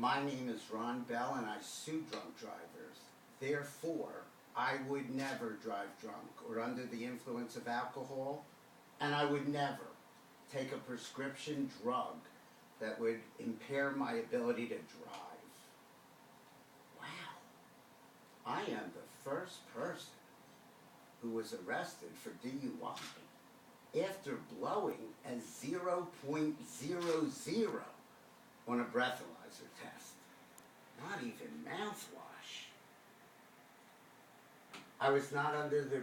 My name is Ron Bell and I sue drunk drivers. Therefore, I would never drive drunk or under the influence of alcohol, and I would never take a prescription drug that would impair my ability to drive. Wow. I am the first person who was arrested for DUI after blowing a 0.00 on a breathalyzer test. Not even mouthwash. I was not under the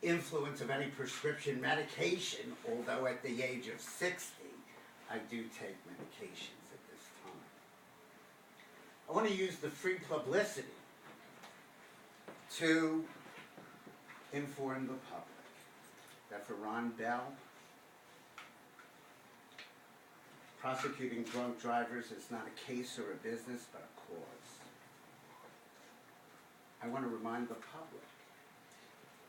influence of any prescription medication, although at the age of 60, I do take medications at this time. I want to use the free publicity to inform the public that for Ron Bell, prosecuting drunk drivers is not a case or a business, but a cause. I want to remind the public,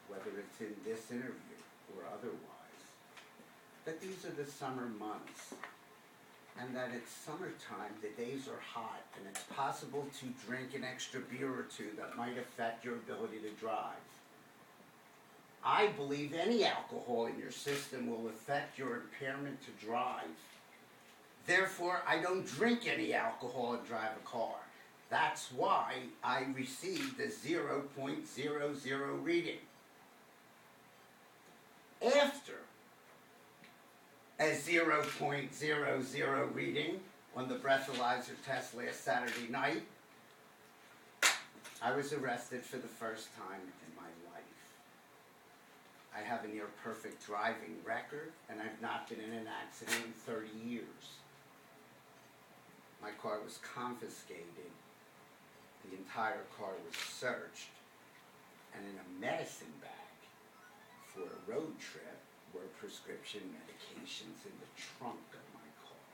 whether it's in this interview or otherwise, that these are the summer months, and that it's summertime, the days are hot, and it's possible to drink an extra beer or two that might affect your ability to drive. I believe any alcohol in your system will affect your impairment to drive. Therefore, I don't drink any alcohol and drive a car. That's why I received a 0.00 reading. After a 0.00 reading on the breathalyzer test last Saturday night, I was arrested for the first time in my life. I have a near perfect driving record, and I've not been in an accident in 30 years. My car was confiscated, the entire car was searched, and in a medicine bag for a road trip were prescription medications in the trunk of my car.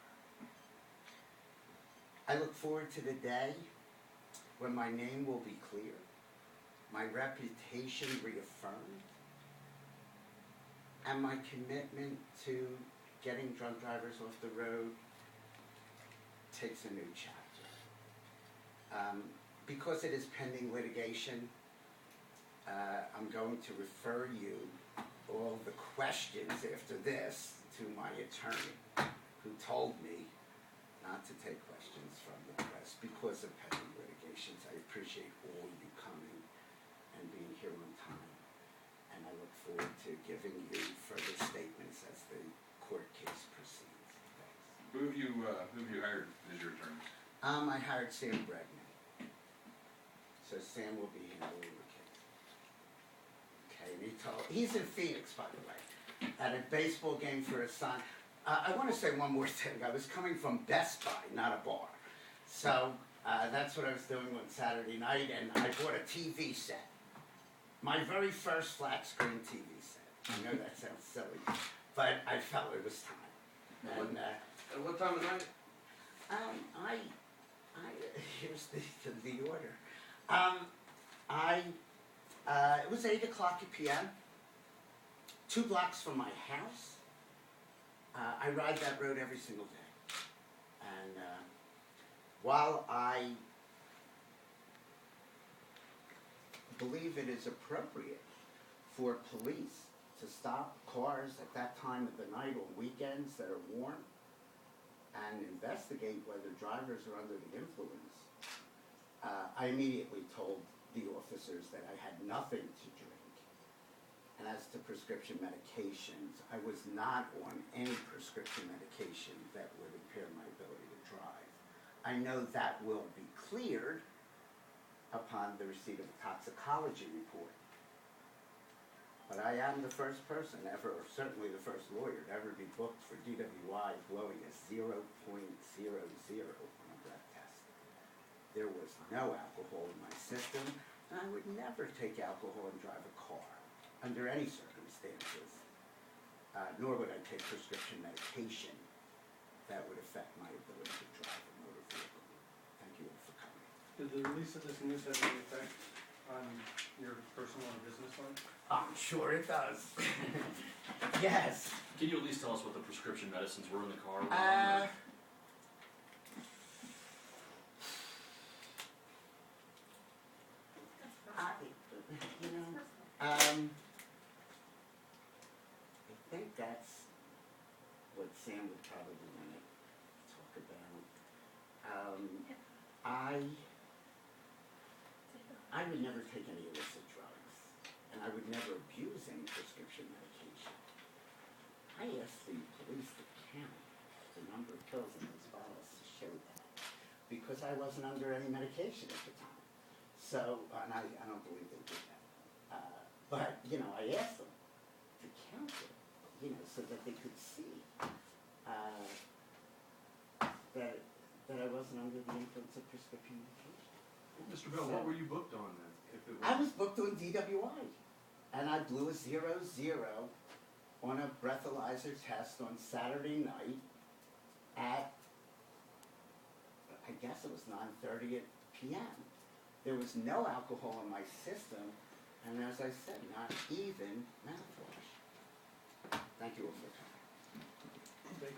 I look forward to the day when my name will be clear, my reputation reaffirmed, and my commitment to getting drunk drivers off the road takes a new chapter. Because it is pending litigation, I'm going to refer you all the questions after this to my attorney, who told me not to take questions from the press because of pending litigations. I appreciate all you coming and being here on time, and I look forward to giving you further statements as the court case proceeds. Thanks. Who have you hired as your attorney? I hired Sam Bregman. So Sam will be handling the case. Okay, and he's in Phoenix, by the way, at a baseball game for his son. I want to say one more thing. I was coming from Best Buy, not a bar. So that's what I was doing on Saturday night, and I bought a TV set. My very first flat screen TV set. I know that sounds silly, but I felt it was time. And At what time of night? Here's the order. It was 8 o'clock p.m., 2 blocks from my house. I ride that road every single day. And while I believe it is appropriate for police to stop cars at that time of the night on weekends that are warm and investigate whether drivers are under the influence, I immediately told the officers that I had nothing to drink. And as to prescription medications, I was not on any prescription medication that would impair my ability to drive. I know that will be cleared upon the receipt of a toxicology report. But I am the first person ever, or certainly the first lawyer to ever be booked for DWI blowing a 0.00 on a breath test. There was no alcohol in my system, and I would never take alcohol and drive a car under any circumstances, nor would I take prescription medication that would affect my ability to drive a motor vehicle. Thank you all for coming. Did the release of this news have any effect on your personal or business life? I'm sure it does. Yes. Can you at least tell us what the prescription medicines were in the car? Sam would probably want to talk about. I would never take any illicit drugs, and I would never abuse any prescription medication. I asked the police to count the number of pills in those bottles to show that, because I wasn't under any medication at the time. So, and I don't believe they did that. But, you know, I asked them to count it, you know, so that they could see that I wasn't under the influence of prescription medication. Well, Mr. Bell, what were you booked on then? If it I was booked on DWI, and I blew a 0-0 on a breathalyzer test on Saturday night at, I guess it was 9:30 p.m. There was no alcohol in my system, and as I said, not even mouthwash. Thank you all for coming. Okay.